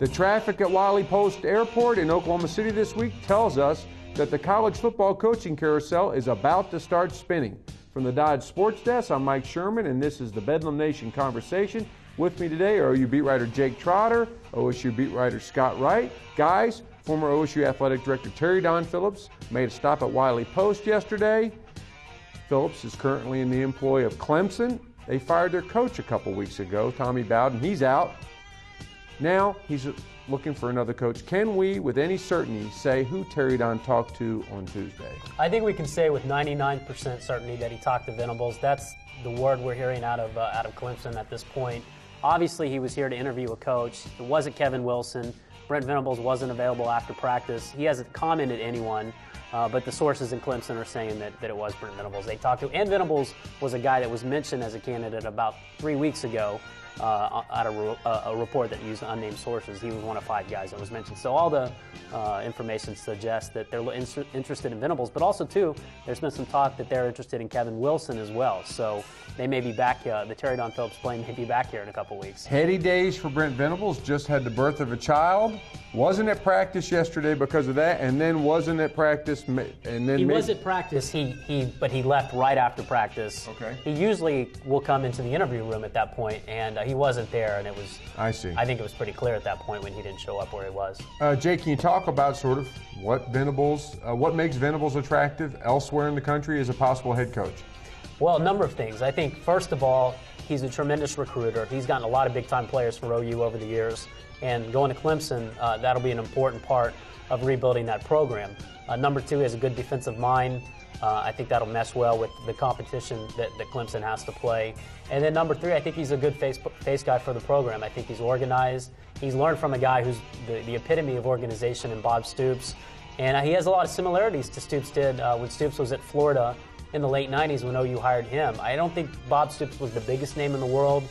The traffic at Wiley Post Airport in Oklahoma City this week tells us that the college football coaching carousel is about to start spinning. From the Dodge Sports Desk, I'm Mike Sherman, and this is the Bedlam Nation Conversation. With me today are OU beat writer Jake Trotter, OSU beat writer Scott Wright. Guys, former OSU Athletic Director Terry Don Phillips made a stop at Wiley Post yesterday. Phillips is currently in the employ of Clemson. They fired their coach a couple weeks ago, Tommy Bowden. He's out. Now he's looking for another coach. Can we, with any certainty, say who Terry Don talked to on Tuesday? I think we can say with 99% certainty that he talked to Venables. That's the word we're hearing out of Clemson at this point. Obviously, he was here to interview a coach. It wasn't Kevin Wilson. Brent Venables wasn't available after practice. He hasn't commented anyone, but the sources in Clemson are saying that it was Brent Venables they talked to. And Venables was a guy that was mentioned as a candidate about 3 weeks ago. Out of a report that used unnamed sources. He was one of 5 guys that was mentioned. So all the information suggests that they're interested in Venables, but also, too, there's been some talk that they're interested in Kevin Wilson as well. So they may be back here. The Terry Don Phillips plane may be back here in a couple weeks. Heady days for Brent Venables. Just had the birth of a child. Wasn't at practice yesterday because of that, and then wasn't at practice. And then he was at practice. But he left right after practice. Okay. He usually will come into the interview room at that point, and he wasn't there, and it was. I see. I think it was pretty clear at that point when he didn't show up where he was. Jake, can you talk about sort of what makes Venables attractive elsewhere in the country as a possible head coach? Well, a number of things. I think, first of all, he's a tremendous recruiter. He's gotten a lot of big-time players for OU over the years. And going to Clemson, that'll be an important part of rebuilding that program. Number 2, he has a good defensive mind. I think that'll mess well with the competition that Clemson has to play. And then number 3, I think he's a good face guy for the program. I think he's organized. He's learned from a guy who's the epitome of organization in Bob Stoops. And he has a lot of similarities to Stoops did when Stoops was at Florida in the late 90s when OU hired him. I don't think Bob Stoops was the biggest name in the world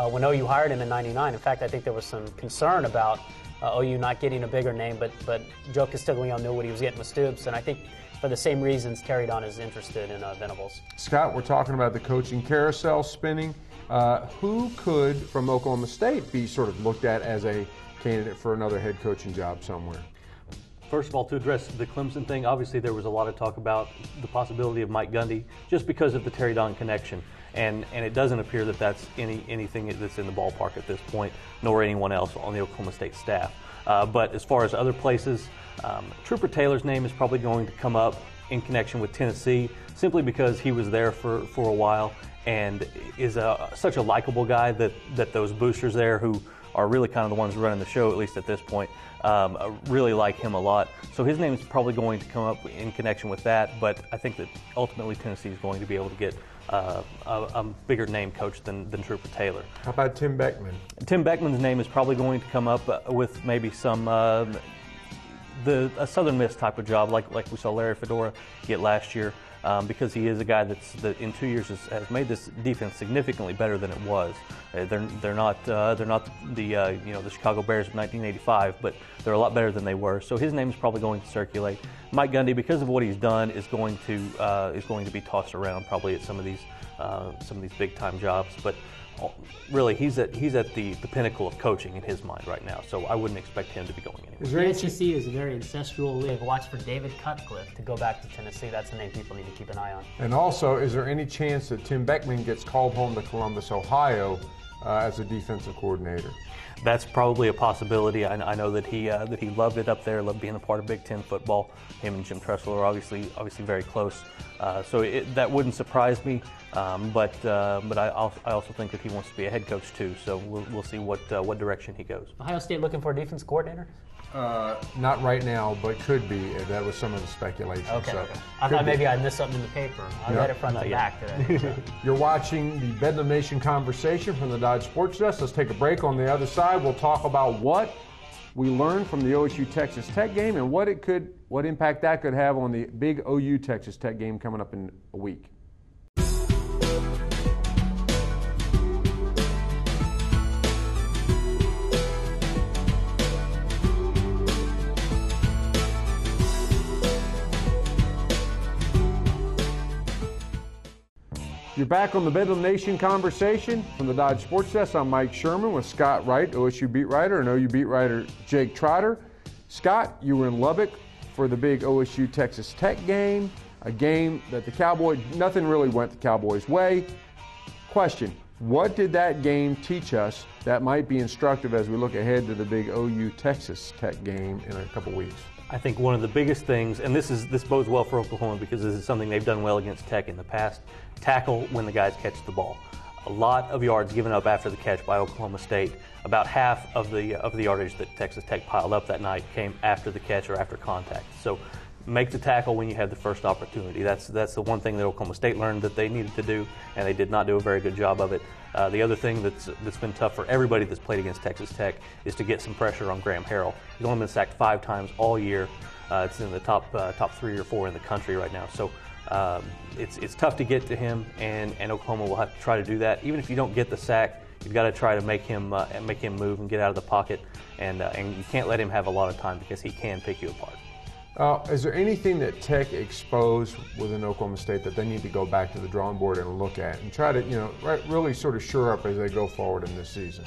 when OU hired him in '99. In fact, I think there was some concern about OU not getting a bigger name, but Joe Castiglione knew what he was getting with Stoops, and I think for the same reasons Terry Don is interested in Venables. Scott, we're talking about the coaching carousel spinning. Who could, from Oklahoma State, be sort of looked at as a candidate for another head coaching job somewhere? First of all, to address the Clemson thing, obviously there was a lot of talk about the possibility of Mike Gundy just because of the Terry Don connection. And it doesn't appear that that's anything that's in the ballpark at this point, nor anyone else on the Oklahoma State staff. But as far as other places, Trooper Taylor's name is probably going to come up in connection with Tennessee, simply because he was there for a while and is such a likable guy that those boosters there, who are really kind of the ones running the show, at least at this point, really like him a lot. So his name is probably going to come up in connection with that, but I think that ultimately Tennessee is going to be able to get a bigger name coach than Trooper Taylor. How about Tim Beckman? Tim Beckman's name is probably going to come up with maybe some a Southern Miss type of job, like we saw Larry Fedora get last year, because he is a guy that in 2 years has made this defense significantly better than it was. They're not the Chicago Bears of 1985, but they're a lot better than they were. So his name is probably going to circulate. Mike Gundy, because of what he's done, is going to be tossed around probably at some of these big time jobs. But really, he's at the pinnacle of coaching in his mind right now. So I wouldn't expect him to be going anywhere. The SEC is a very ancestral league. Watch for David Cutcliffe to go back to Tennessee. That's the name people need to keep an eye on. And also, is there any chance that Tim Beckman gets called home to Columbus, Ohio, as a defensive coordinator? That's probably a possibility. I know that he loved it up there, loved being a part of Big Ten football. Him and Jim Tressel are obviously very close, so that wouldn't surprise me. But I also think that he wants to be a head coach too. So we'll see what direction he goes. Ohio State looking for a defense coordinator? Not right now, but could be. That was some of the speculation. Okay. So Okay. I thought maybe I missed something in the paper. I read it front to back today. So. You're watching the Bedlam Nation Conversation from the Dodge Sports Desk. Let's take a break. On the other side, we'll talk about what we learned from the OSU Texas Tech game and what impact that could have on the big OU Texas Tech game coming up in a week. You're back on the Bedlam Nation conversation from the Dodge Sports Desk. I'm Mike Sherman with Scott Wright, OSU beat writer, and OU beat writer Jake Trotter. Scott, you were in Lubbock for the big OSU Texas Tech game, a game that the Cowboys, nothing really went the Cowboys' way. Question, what did that game teach us that might be instructive as we look ahead to the big OU Texas Tech game in a couple weeks? I think one of the biggest things, and this bodes well for Oklahoma because this is something they've done well against Tech in the past, tackle when the guys catch the ball. A lot of yards given up after the catch by Oklahoma State. About half of the yardage that Texas Tech piled up that night came after the catch or after contact. So make the tackle when you have the first opportunity. That's the one thing that Oklahoma State learned that they needed to do, and they did not do a very good job of it. The other thing that's been tough for everybody that's played against Texas Tech is to get some pressure on Graham Harrell. He's only been sacked 5 times all year. It's in the top 3 or 4 in the country right now. So it's tough to get to him, and Oklahoma will have to try to do that. Even if you don't get the sack, you've got to try to make him move and get out of the pocket, and you can't let him have a lot of time because he can pick you apart. Is there anything that Tech exposed within Oklahoma State that they need to go back to the drawing board and look at and try to, really sort of shore up as they go forward in this season?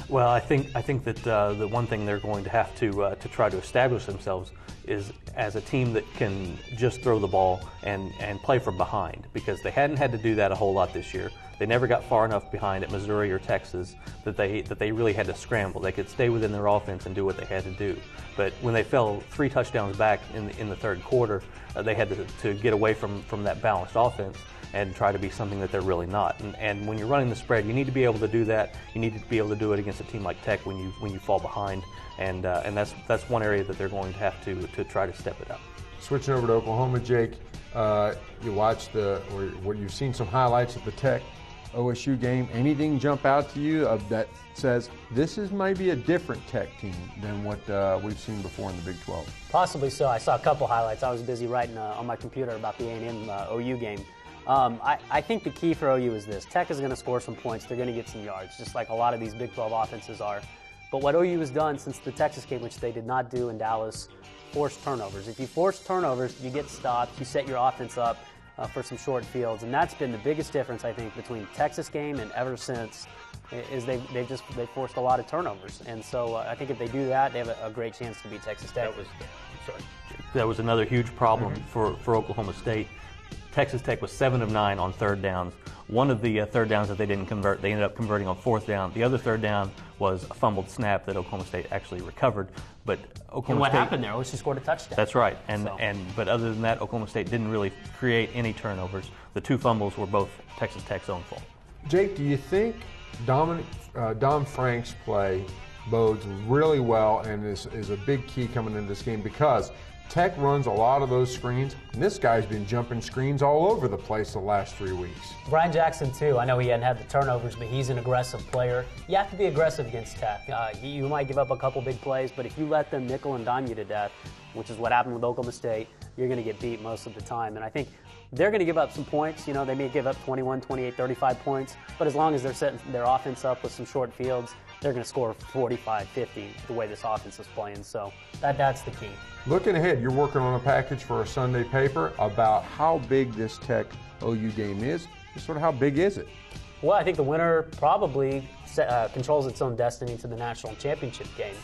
Well, I think that the one thing they're going to have to try to establish themselves is as a team that can just throw the ball and play from behind, because they hadn't had to do that a whole lot this year. They never got far enough behind at Missouri or Texas that they really had to scramble. They could stay within their offense and do what they had to do. But when they fell 3 touchdowns back in the third quarter, they had to get away from that balanced offense and try to be something that they're really not. And when you're running the spread, you need to be able to do that. You need to be able to do it against a team like Tech when you fall behind. And that's one area that they're going to have to try to step it up. Switching over to Oklahoma, Jake, you watched you've seen some highlights of the Tech OSU game. Anything jump out to you that says this is maybe a different Tech team than what we've seen before in the Big 12? Possibly so. I saw a couple highlights. I was busy writing on my computer about the A&M OU game. I think the key for OU is this. Tech is going to score some points. They're going to get some yards, just like a lot of these Big 12 offenses are. But what OU has done since the Texas game, which they did not do in Dallas, force turnovers. If you force turnovers, you get stopped. You set your offense up for some short fields, and that's been the biggest difference, I think, between Texas game and ever since. Is they forced a lot of turnovers, and so I think if they do that, they have a great chance to beat Texas Tech. That was another huge problem for Oklahoma State. Texas Tech was 7 of 9 on third downs. One of the third downs that they didn't convert, they ended up converting on fourth down. The other third down was a fumbled snap that Oklahoma State actually recovered. But Oklahoma State, happened there? OSU scored a touchdown. That's right. But other than that, Oklahoma State didn't really create any turnovers. The 2 fumbles were both Texas Tech's own fault. Jake, do you think Dom Frank's play bodes really well and is a big key coming into this game? Because Tech runs a lot of those screens, and this guy's been jumping screens all over the place the last 3 weeks. Brian Jackson, too. I know he hadn't had the turnovers, but he's an aggressive player. You have to be aggressive against Tech. You might give up a couple big plays, but if you let them nickel and dime you to death, which is what happened with Oklahoma State, you're going to get beat most of the time. And I think they're going to give up some points. They may give up 21, 28, 35 points, but as long as they're setting their offense up with some short fields, they're going to score 45, 50 the way this offense is playing. So that's the key. Looking ahead, you're working on a package for a Sunday paper about how big this Tech OU game is. Just sort of how big is it? Well, I think the winner probably controls its own destiny to the national championship game.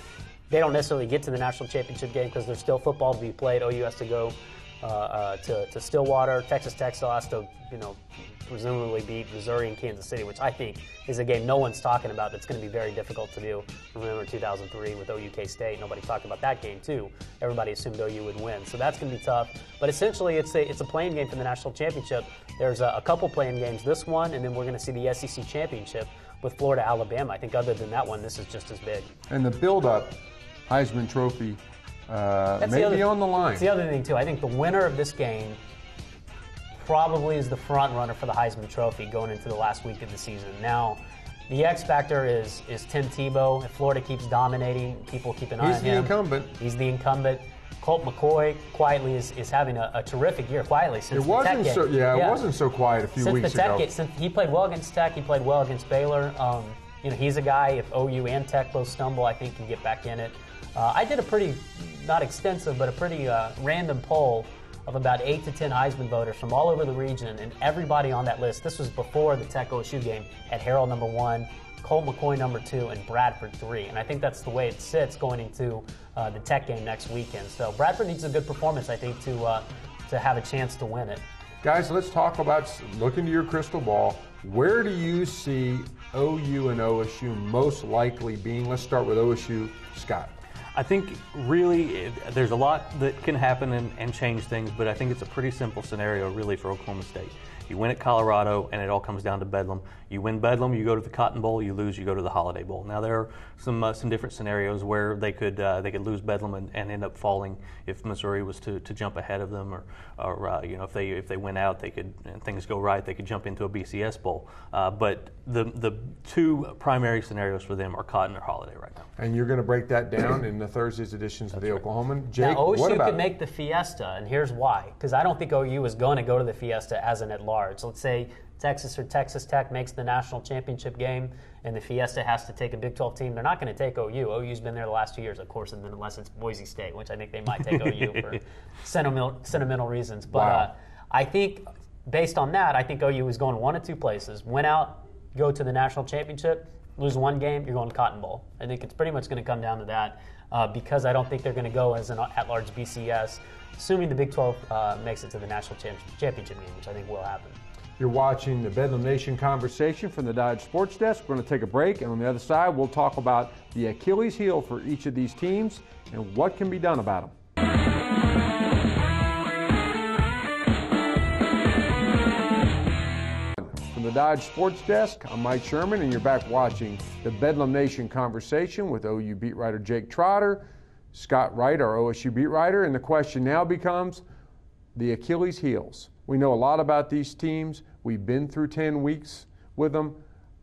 They don't necessarily get to the national championship game because there's still football to be played. OU has to go to Stillwater. Texas Tech still has to, presumably beat Missouri and Kansas City, which I think is a game no one's talking about that's going to be very difficult to do. Remember 2003 with OU State, nobody talked about that game too. Everybody assumed OU would win, so that's going to be tough. But essentially, it's a playing game for the national championship. There's a couple playing games, this one, and then we're going to see the SEC championship with Florida, Alabama. I think other than that one, this is just as big. And the build-up, Heisman Trophy, may be on the line. That's the other thing too. I think the winner of this game probably is the front runner for the Heisman Trophy going into the last week of the season. Now, the X factor is Tim Tebow. If Florida keeps dominating, people keep an eye on him. He's the incumbent. He's the incumbent. Colt McCoy quietly is having a terrific year. Quietly since the Tech game. It wasn't so quiet a few weeks ago. Since he played well against Tech, he played well against Baylor. He's a guy. If OU and Tech both stumble, I think can get back in it. I did a pretty, not extensive, but a pretty random poll of about 8 to 10 Heisman voters from all over the region, and everybody on that list, this was before the Tech-OSU game, had Harrell number 1, Colt McCoy number 2, and Bradford 3. And I think that's the way it sits going into the Tech game next weekend. So Bradford needs a good performance, I think, to have a chance to win it. Guys, let's talk about, look into your crystal ball. Where do you see OU and OSU most likely being? Let's start with OSU. Scott. I think really there's a lot that can happen and change things, but I think it's a pretty simple scenario really for Oklahoma State. You win at Colorado, and it all comes down to Bedlam. You win Bedlam, you go to the Cotton Bowl. You lose, you go to the Holiday Bowl. Now there are some different scenarios where they could lose Bedlam and end up falling if Missouri was to jump ahead of them, or if they win out, they could, and things go right, they could jump into a BCS Bowl. But the two primary scenarios for them are Cotton or Holiday right now. And you're going to break that down in the Thursday's editions of the Oklahoman. Jake, now, OSU what about could make the Fiesta, and here's why. Because I don't think OU is going to go to the Fiesta as an at-large. Let's say Texas or Texas Tech makes the national championship game, and the Fiesta has to take a Big 12 team. They're not going to take OU. OU's been there the last 2 years, of course, unless it's Boise State, which I think they might take OU for sentimental reasons. But wow. I think, based on that, I think OU is going one of two places. Win out, go to the national championship, lose one game, you're going to Cotton Bowl. I think it's pretty much going to come down to that because I don't think they're going to go as an at-large BCS, assuming the Big 12 makes it to the national championship game, which I think will happen. You're watching the Bedlam Nation conversation from the Dodge Sports Desk. We're going to take a break, and on the other side, we'll talk about the Achilles heel for each of these teams and what can be done about them. From the Dodge Sports Desk, I'm Mike Sherman, and you're back watching the Bedlam Nation conversation with OU beat writer Jake Trotter, Scott Wright, our OSU beat writer, and the question now becomes the Achilles heels. We know a lot about these teams. We've been through 10 weeks with them.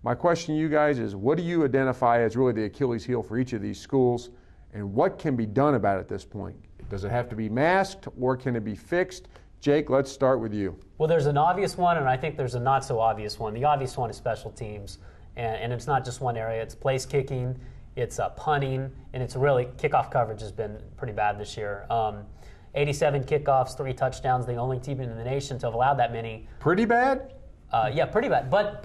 My question to you guys is, what do you identify as really the Achilles heel for each of these schools, and what can be done about it at this point? Does it have to be masked, or can it be fixed? Jake, let's start with you. Well, there's an obvious one, and I think there's a not so obvious one. The obvious one is special teams, and it's not just one area. It's place kicking, it's punting, and it's really kickoff coverage has been pretty bad this year. 87 kickoffs, 3 touchdowns, the only team in the nation to have allowed that many. Pretty bad? Yeah, pretty bad. But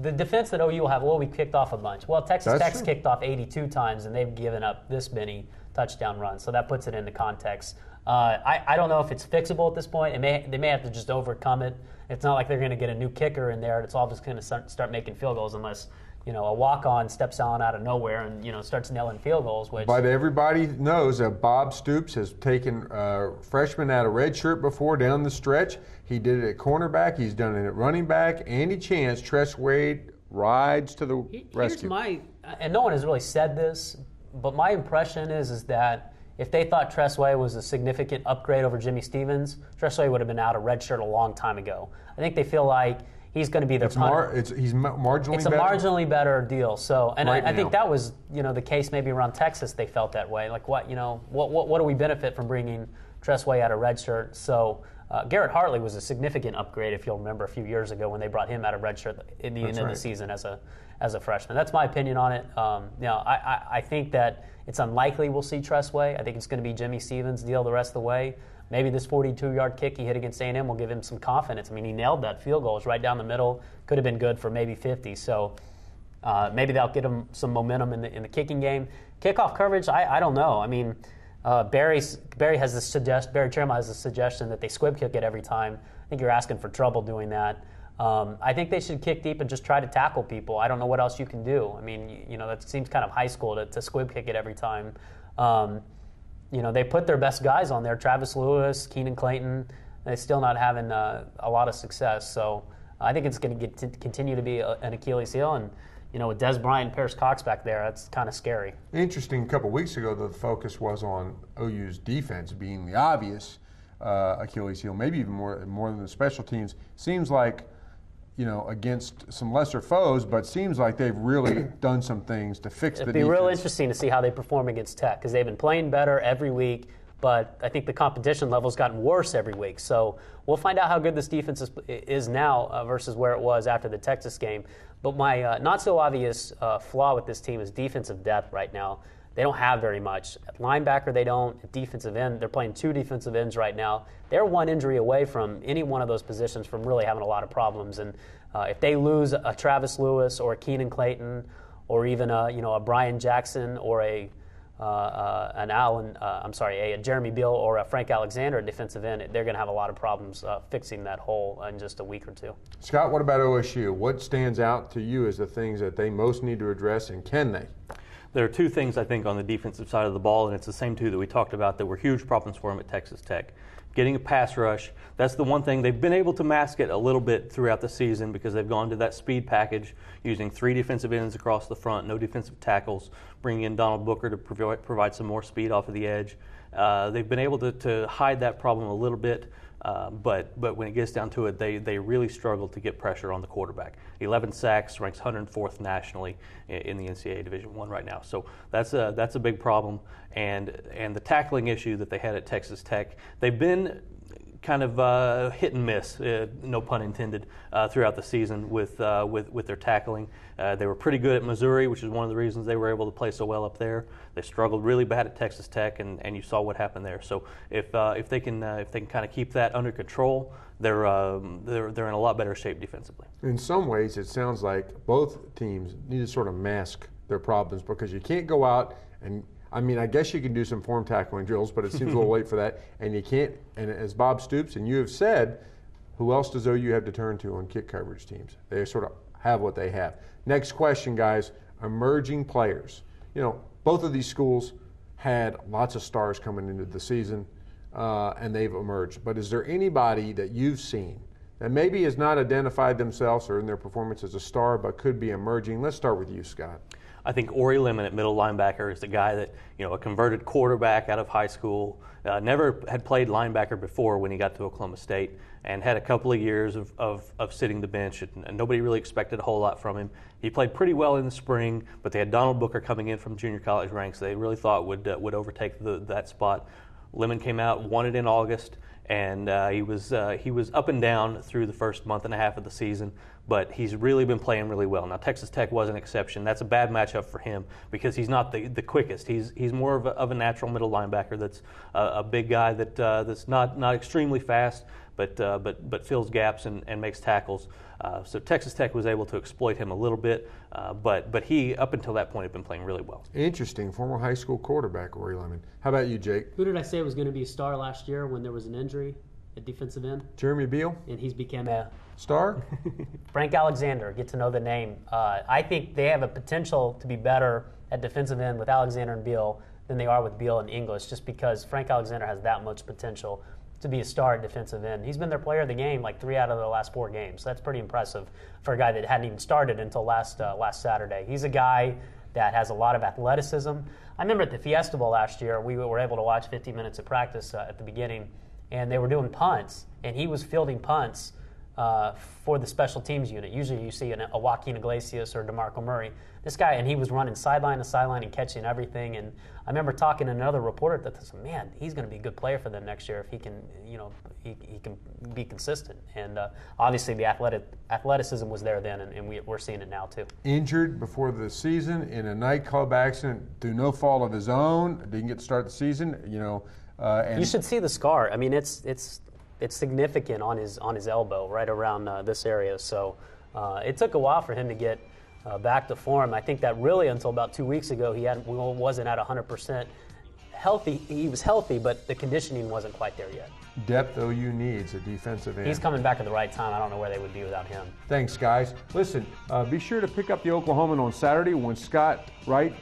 the defense that OU will have, we kicked off a bunch. Well, Texas Tech's kicked off 82 times, and they've given up this many touchdown runs, so that puts it into context. I don't know if it's fixable at this point. They may have to just overcome it. It's not like they're going to get a new kicker in there. It's all just going to start making field goals unless a walk-on steps on out of nowhere and starts nailing field goals. But everybody knows that Bob Stoops has taken freshmen out of red shirt before down the stretch. He did it at cornerback. He's done it at running back. Any chance, Tress Wade rides to the rescue. And no one has really said this, but my impression is that if they thought Tress Way was a significant upgrade over Jimmy Stevens, Tress Way would have been out of red shirt a long time ago. I think they feel like he's going to be their punter. He's marginally It's a better? marginally better deal. So, and right I think that was the case maybe around Texas. They felt that way. Like what do we benefit from bringing Tress Way out of red shirt? So Garrett Hartley was a significant upgrade, if you'll remember, a few years ago when they brought him out of red shirt in the end of the season as a freshman. That's my opinion on it. I think that it's unlikely we'll see Tress Way. I think it's going to be Jimmy Stevens' deal the rest of the way. Maybe this 42-yard kick he hit against A&M will give him some confidence. I mean, he nailed that field goal. It was right down the middle. Could have been good for maybe 50. So maybe that'll get him some momentum in the kicking game. Kickoff coverage, I don't know. I mean, Barry Chairman has the suggestion that they squib kick it every time. I think you're asking for trouble doing that. I think they should kick deep and just try to tackle people. I don't know what else you can do. I mean, that seems kind of high school to squib kick it every time. They put their best guys on there, Travis Lewis, Keenan Clayton. They're still not having a lot of success. So I think it's going to continue to be an Achilles heel. And, with Des Bryant and Paris Cox back there, that's kind of scary. Interesting, a couple of weeks ago, the focus was on OU's defense being the obvious Achilles heel, maybe even more than the special teams. Seems like, against some lesser foes, but seems like they've really done some things to fix the defense. It'd be real interesting to see how they perform against Tech because they've been playing better every week, but I think the competition level's gotten worse every week. So we'll find out how good this defense is now versus where it was after the Texas game. But my not-so-obvious flaw with this team is defensive depth right now. they don't have very much. At linebacker, they don't. At defensive end, they're playing 2 defensive ends right now. They're 1 injury away from any one of those positions from really having a lot of problems. And if they lose a Travis Lewis or a Keenan Clayton or even a Brian Jackson or a Jeremy Beal or a Frank Alexander at defensive end, they're going to have a lot of problems fixing that hole in just a week or 2. Scott, what about OSU? What stands out to you as the things that they most need to address, and can they? There are 2 things, I think, on the defensive side of the ball, and it's the same 2 that we talked about that were huge problems for them at Texas Tech. Getting a pass rush, that's the one thing. They've been able to mask it a little bit throughout the season because they've gone to that speed package using 3 defensive ends across the front, no defensive tackles, bringing in Donald Booker to provide some more speed off of the edge. They've been able to hide that problem a little bit. But when it gets down to it, they really struggle to get pressure on the quarterback. 11 sacks, ranks 104th nationally in the NCAA Division I right now. So that's a big problem. And the tackling issue that they had at Texas Tech, they've been kind of hit and miss, no pun intended, throughout the season with their tackling. They were pretty good at Missouri, which is one of the reasons they were able to play so well up there. They struggled really bad at Texas Tech, and you saw what happened there. So if they can kind of keep that under control, they're in a lot better shape defensively. In some ways, it sounds like both teams need to sort of mask their problems, because you can't go out and, I mean, I guess you can do some form tackling drills, but it seems a little late for that. And you can't, and as Bob Stoops and you have said, who else does OU have to turn to on kick coverage teams? They sort of have what they have. Next question, guys, emerging players. Both of these schools had lots of stars coming into the season, and they've emerged. But is there anybody that you've seen that maybe has not identified themselves or in their performance as a star, but could be emerging? Let's start with you, Scott. I think Ori Lemon at middle linebacker is the guy that, a converted quarterback out of high school, never had played linebacker before when he got to Oklahoma State, and had a couple of years of sitting the bench, and nobody really expected a whole lot from him. He played pretty well in the spring, but they had Donald Booker coming in from junior college ranks they really thought would overtake that spot. Lemon came out, won it in August, and he was up and down through the first month and a half of the season, but he's really been playing really well. Now, Texas Tech was an exception. That's a bad matchup for him because he's not the quickest. He's more of a natural middle linebacker that's a big guy that's not extremely fast, but fills gaps and makes tackles. So Texas Tech was able to exploit him a little bit, but he, up until that point, had been playing really well. Interesting. Former high school quarterback, Ori Lemon. How about you, Jake? Who did I say was going to be a star last year when there was an injury at defensive end? Jeremy Beal. And he's become a star? Frank Alexander. Get to know the name. I think they have a potential to be better at defensive end with Alexander and Beal than they are with Beal and English, just because Frank Alexander has that much potential to be a star at defensive end. He's been their player of the game like 3 out of the last 4 games. So that's pretty impressive for a guy that hadn't even started until last Saturday. He's a guy that has a lot of athleticism. I remember at the Fiesta Bowl last year, we were able to watch 50 minutes of practice at the beginning, and they were doing punts, and he was fielding punts for the special teams unit. Usually you see a Joaquin Iglesias or DeMarco Murray. This guy, and he was running sideline to sideline and catching everything. And I remember talking to another reporter that said, man, he's going to be a good player for them next year if he can, he can be consistent. And obviously the athleticism was there then, and we're seeing it now too. Injured before the season in a nightclub accident through no fault of his own. Didn't get to start the season, And you should see the scar. I mean, it's significant on his elbow, right around this area. So it took a while for him to get back to form. I think that really until about 2 weeks ago he wasn't at 100% healthy. He was healthy, but the conditioning wasn't quite there yet. Depth OU needs a defensive end. He's coming back at the right time. I don't know where they would be without him. Thanks, guys. Listen, be sure to pick up the Oklahoman on Saturday when Scott Wright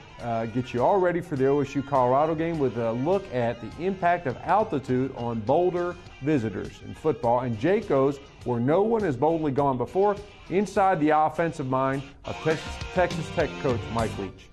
gets you all ready for the OSU-Colorado game with a look at the impact of altitude on Boulder visitors in football. And Jake goes where no one has boldly gone before, inside the offensive mind of Texas Tech coach Mike Leach.